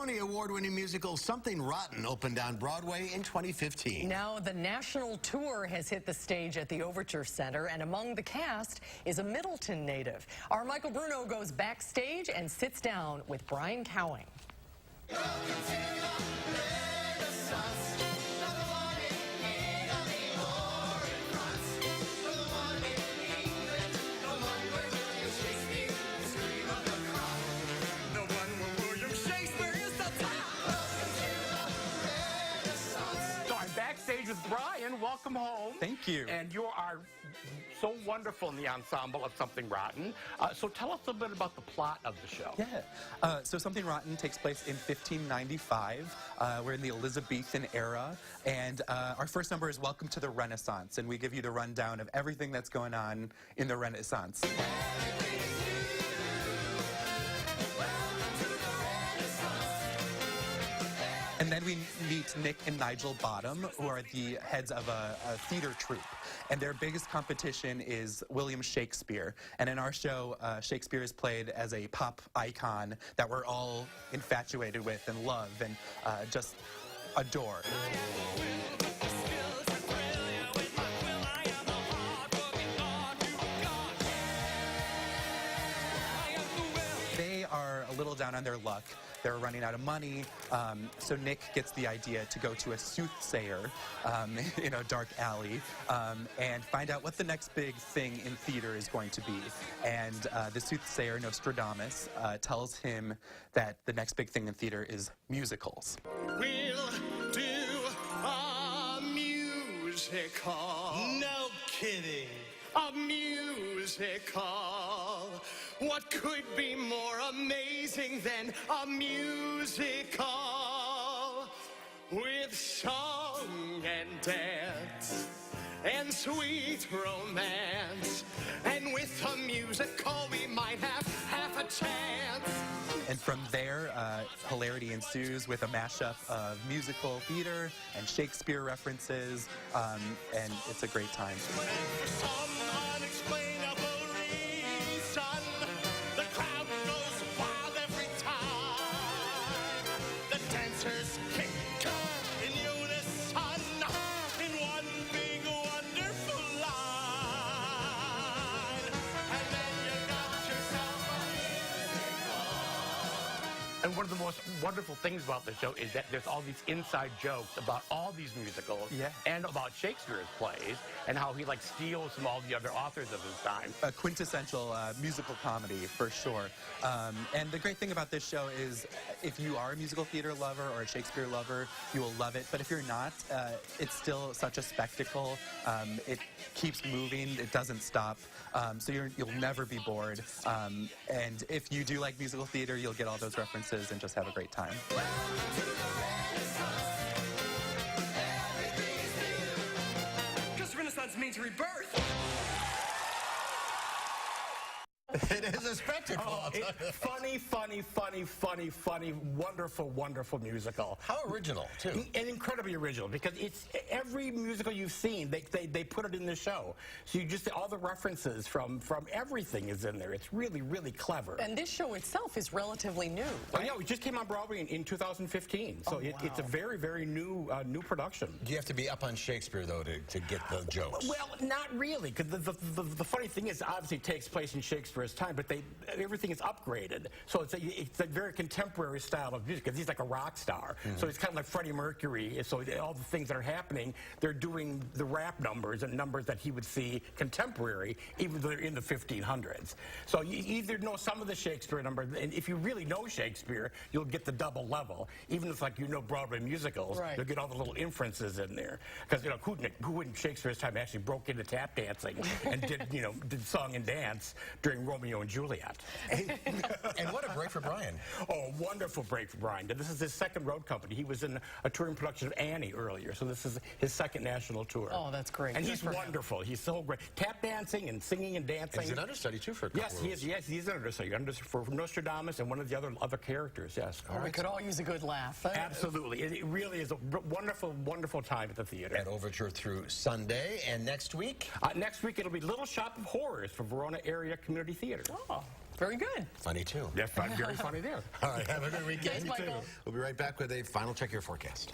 Tony Award-winning musical Something Rotten opened on Broadway in 2015. Now the national tour has hit the stage at the Overture Center, and among the cast is a Middleton native. Our Michael Bruno goes backstage and sits down with Brian Cowing. Backstage with Brian. Welcome home. Thank you. And you are so wonderful in the ensemble of Something Rotten. So tell us a little bit about the plot of the show. Yeah. So Something Rotten takes place in 1595. We're in the Elizabethan era. And our first number is Welcome to the Renaissance. And we give you the rundown of everything that's going on in the Renaissance. And then we meet Nick and Nigel Bottom, who are the heads of a theater troupe. And their biggest competition is William Shakespeare. And in our show, Shakespeare is played as a pop icon that we're all infatuated with and love and just adore. They are a little down on their luck. They're running out of money, so Nick gets the idea to go to a soothsayer in a dark alley and find out what the next big thing in theater is going to be. And the soothsayer, Nostradamus, tells him that the next big thing in theater is musicals. We'll do a musical. No kidding. A musical. What could be more amazing than a musical? With song and dance and sweet romance, and with a musical we might have half a chance. And from there, hilarity ensues with a mashup of musical theater and Shakespeare references, and it's a great time. For some unexplainable reason, the crowd goes wild every time. The dancers kick in unison in one big wonderful line. And then you got yourself a musical. And one of the most wonderful things about the show is that there's all these inside jokes about all these musicals and about Shakespeare's plays and how he steals from all the other authors of his time. A quintessential musical comedy, for sure. And the great thing about this show is if you are a musical theater lover or a Shakespeare lover, you will love it. But if you're not, it's still such a spectacle. It keeps moving. It doesn't stop. So you'll never be bored. And if you do like musical theater, you'll get all those references and just have a great time. Because Renaissance means rebirth. It is a spectacle. Funny, wonderful, wonderful musical. How original, too. And incredibly original, because it's every musical you've seen, they put it in the show. So you just, all the references from everything is in there. It's really, really clever. And this show itself is relatively new. Oh, yeah, it just came on Broadway in 2015. So it's a very, very new production. Do you have to be up on Shakespeare, though, to get the jokes? Well, not really, because the funny thing is, obviously, it takes place in Shakespeare's time, but everything is upgraded. So it's a very contemporary style of music, because he's like a rock star. So it's kind of like Freddie Mercury. So all the things that are happening, they're doing the rap numbers and numbers that he would see contemporary, even though they're in the 1500s. So you either know some of the Shakespeare numbers, and if you really know Shakespeare, you'll get the double level. Even if Broadway musicals, you'll get all the little inferences in there. Because who in Shakespeare's time actually broke into tap dancing and did song and dance during Romeo and Juliet? And what a break for Brian. Oh, wonderful break for Brian. This is his second road company. He was in a touring production of Annie earlier, so this is his second national tour. Oh, that's great. And he's wonderful. He's so great. Tap dancing and singing and dancing. And he's an understudy, too, for a couple Yes, he's an understudy. For Nostradamus and one of the other characters, yes. Oh, we could all use a good laugh. Absolutely. It really is a wonderful, wonderful time at the theater. At Overture through Sunday. And next week? Next week, it'll be Little Shop of Horrors for Verona Area Community Theater. Oh. Very good. Funny too. Yeah, very funny there. All right, have a good weekend. Thanks, Michael. We'll be right back with a final check your forecast.